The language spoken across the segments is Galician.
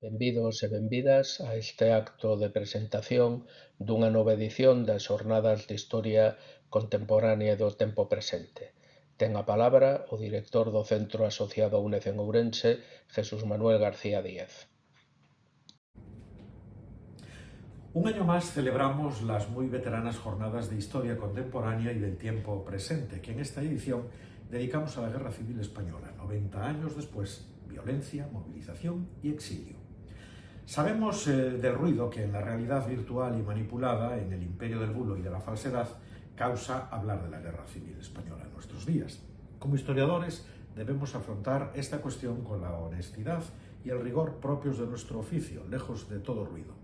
Benvidos e benvidas a este acto de presentación dunha nova edición das Xornadas de Historia Contemporánea do Tempo Presente. Ten a palabra o director do Centro Asociado a UNED en Ourense, Jesús Manuel García Díaz. Un año más celebramos las muy veteranas jornadas de historia contemporánea y del tiempo presente, que en esta edición dedicamos a la Guerra Civil Española, 90 años después, violencia, movilización y exilio. Sabemos del ruido que en la realidad virtual y manipulada, en el imperio del bulo y de la falsedad, causa hablar de la Guerra Civil Española en nuestros días. Como historiadores debemos afrontar esta cuestión con la honestidad y el rigor propios de nuestro oficio, lejos de todo ruido.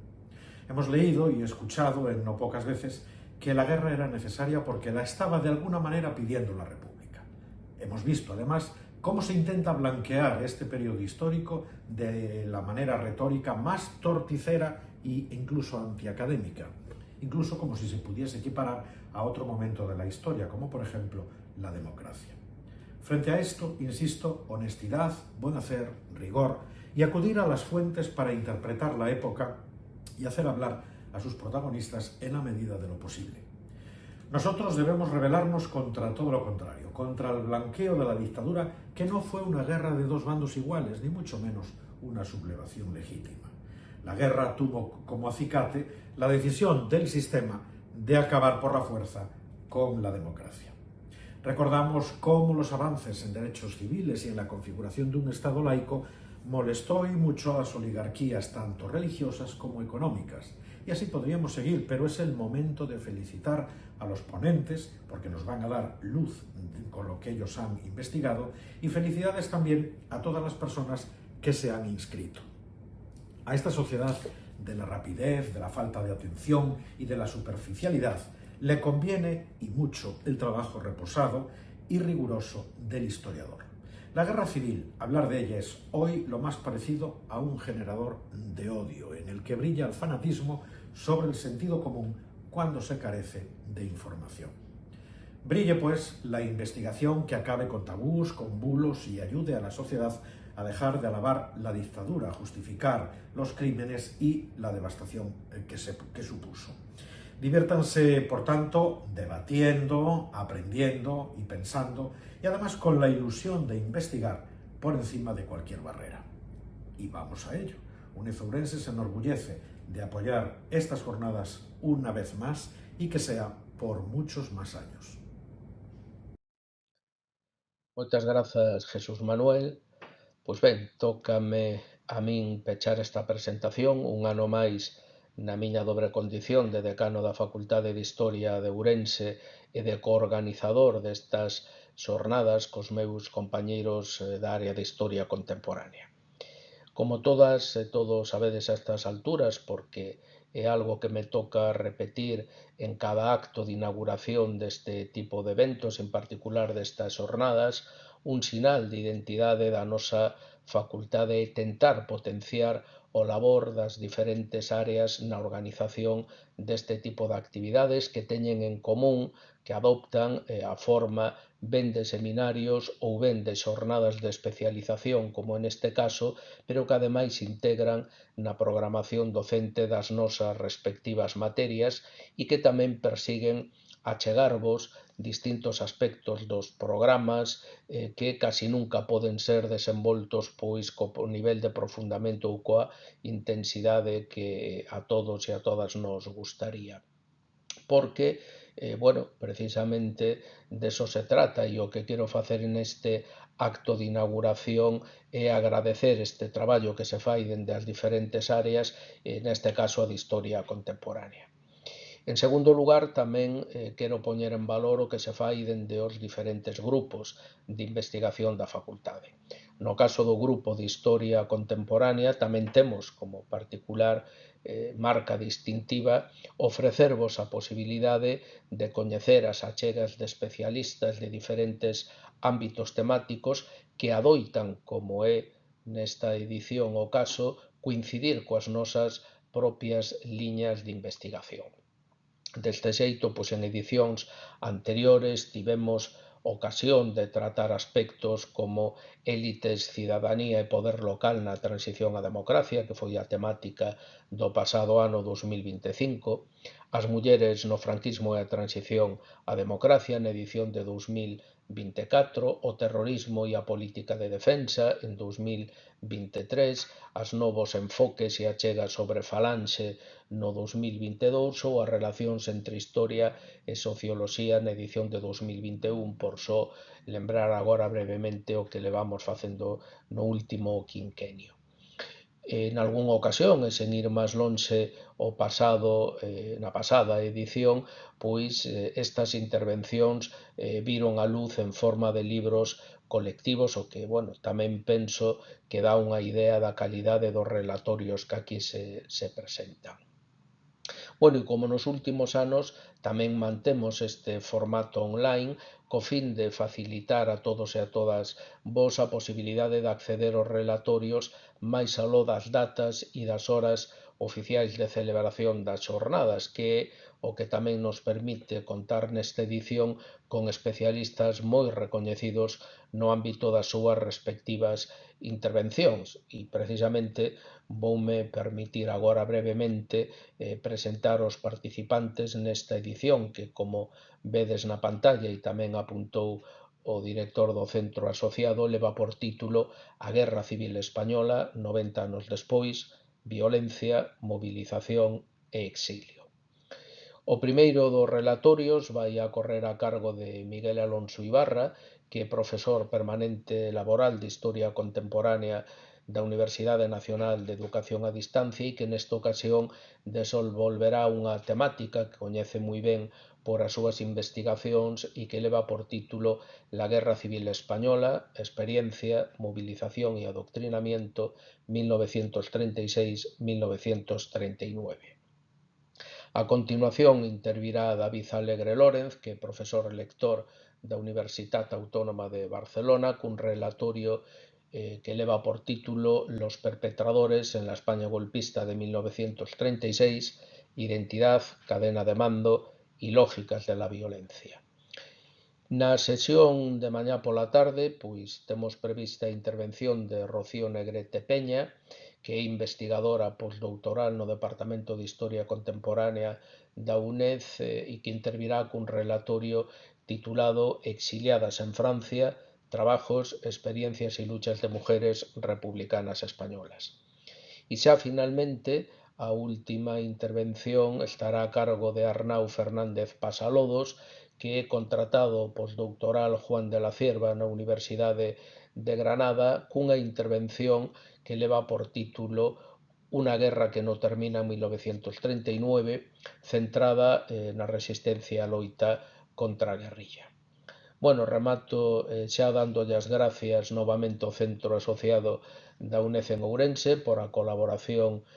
Hemos leído y escuchado en no pocas veces que la guerra era necesaria porque la estaba de alguna manera pidiendo la República. Hemos visto además cómo se intenta blanquear este periodo histórico de la manera retórica más torticera e incluso antiacadémica, incluso como si se pudiese equiparar a otro momento de la historia, como por ejemplo la democracia. Frente a esto, insisto, honestidad, buen hacer, rigor y acudir a las fuentes para interpretar la época y hacer hablar a sus protagonistas en la medida de lo posible. Nosotros debemos rebelarnos contra todo lo contrario, contra el blanqueo de la dictadura, que no fue una guerra de dos bandos iguales, ni mucho menos una sublevación legítima. La guerra tuvo como acicate la decisión del sistema de acabar por la fuerza con la democracia. Recordamos cómo los avances en derechos civiles y en la configuración de un Estado laico molestó y mucho a las oligarquías, tanto religiosas como económicas. Y así podríamos seguir, pero es el momento de felicitar a los ponentes, porque nos van a dar luz con lo que ellos han investigado, y felicidades también a todas las personas que se han inscrito. A esta sociedad de la rapidez, de la falta de atención y de la superficialidad, le conviene y mucho el trabajo reposado y riguroso del historiador. La guerra civil, hablar de ella es hoy lo más parecido a un generador de odio, en el que brilla el fanatismo sobre el sentido común cuando se carece de información. Brille, pues, la investigación que acabe con tabús, con bulos y ayude a la sociedad a dejar de alabar la dictadura, a justificar los crímenes y la devastación que supuso. Diviértanse, por tanto, debatiendo, aprendiendo y pensando, y además con la ilusión de investigar por encima de cualquier barrera. Y vamos a ello. UNED Ourense se enorgullece de apoyar estas jornadas una vez más y que sea por muchos más años. Moitas grazas, Jesús Manuel. Pois ben, tócame a min pechar esta presentación un ano máis na miña dobre condición de decano da Facultade de Historia de Ourense e de coorganizador destas xornadas cos meus compañeiros da área de Historia Contemporánea. Como todas e todos sabedes a estas alturas, porque é algo que me toca repetir en cada acto de inauguración deste tipo de eventos, en particular destas xornadas, un sinal de identidade da nosa facultade é tentar potenciar o labor das diferentes áreas na organización deste tipo de actividades que teñen en común que adoptan a forma ben de seminarios ou ben de xornadas de especialización, como neste caso, pero que ademais integran na programación docente das nosas respectivas materias e que tamén persiguen achegarvos distintos aspectos dos programas que casi nunca poden ser desenvoltos pois co nivel de profundamento ou coa intensidade que a todos e a todas nos gustaría. Porque, bueno, precisamente deso se trata e o que quero facer neste acto de inauguración é agradecer este traballo que se fai dende as diferentes áreas, neste caso a de Historia Contemporánea. En segundo lugar, tamén quero poñer en valor o que se fai dende os diferentes grupos de investigación da facultade. No caso do grupo de Historia Contemporánea tamén temos como particular marca distintiva ofrecervos a posibilidade de coñecer as achegas de especialistas de diferentes ámbitos temáticos que adoitan, como é nesta edición o caso, coincidir coas nosas propias liñas de investigación. Deste xeito, pois en edicións anteriores tivemos ocasión de tratar aspectos como élites, cidadanía e poder local na transición á democracia, que foi a temática do pasado ano 2025, as mulleres no franquismo e a transición á democracia na edición de 2024, o terrorismo e a política de defensa en 2023, as novos enfoques e achegas sobre Falanxe no 2022 ou as relacións entre historia e socioloxía na edición de 2021, por só lembrar agora brevemente o que levamos facendo no último quinquenio. Nalgúnha ocasión, e sen ir máis lonxe na pasada edición, pois estas intervencións viron a luz en forma de libros colectivos, o que, tamén penso que dá unha idea da calidade dos relatorios que aquí se presentan. E como nos últimos anos tamén mantemos este formato online co fin de facilitar a todos e a todas vos a posibilidade de acceder aos relatorios máis aló das datas e das horas oficiais de celebración das xornadas, que é o que tamén nos permite contar nesta edición con especialistas moi recoñecidos no ámbito das súas respectivas intervencións. E precisamente voume permitir agora brevemente presentar os participantes nesta edición que, como vedes na pantalla e tamén apuntou o director do centro asociado, leva por título A Guerra Civil Española, 90 anos despois, violencia, movilización e exilio. O primeiro dos relatorios vai a correr a cargo de Miguel Alonso Ibarra, que é profesor permanente laboral de Historia Contemporánea da Universidade Nacional de Educación a Distancia e que nesta ocasión desenvolverá unha temática que coñece moi ben por as súas investigacións e que leva por título La Guerra Civil Española, experiencia, movilización e adoctrinamiento 1936-1939. A continuación intervirá David Alegre Lórez, que é profesor lector da Universitat Autónoma de Barcelona, cun relatorio que leva por título Los perpetradores en la España golpista de 1936, identidad, cadena de mando y lógicas de la violencia. Na sesión de mañá pola tarde, pois temos prevista a intervención de Rocío Negrete Peña, que é investigadora postdoutoral no Departamento de Historia Contemporánea da UNED e que intervirá cun relatorio titulado Exiliadas en Francia, trabajos, experiencias y luchas de mujeres republicanas españolas. E xa finalmente a última intervención estará a cargo de Arnau Fernández Pasalodos, que é contratado postdoutoral Juan de la Cierva na Universidade de Granada, cunha intervención que leva por título Una guerra que no termina en 1939, centrada na resistencia a loita contra a guerrilla. Remato xa dándolle as gracias novamente ao Centro Asociado da UNED en Ourense por a colaboración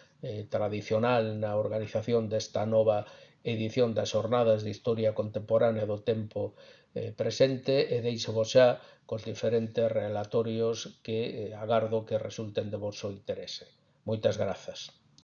tradicional na organización desta nova edición das Xornadas de Historia Contemporánea do tempo presente e deixo-vos xa cos diferentes relatorios que agardo que resulten de voso interese. Moitas grazas.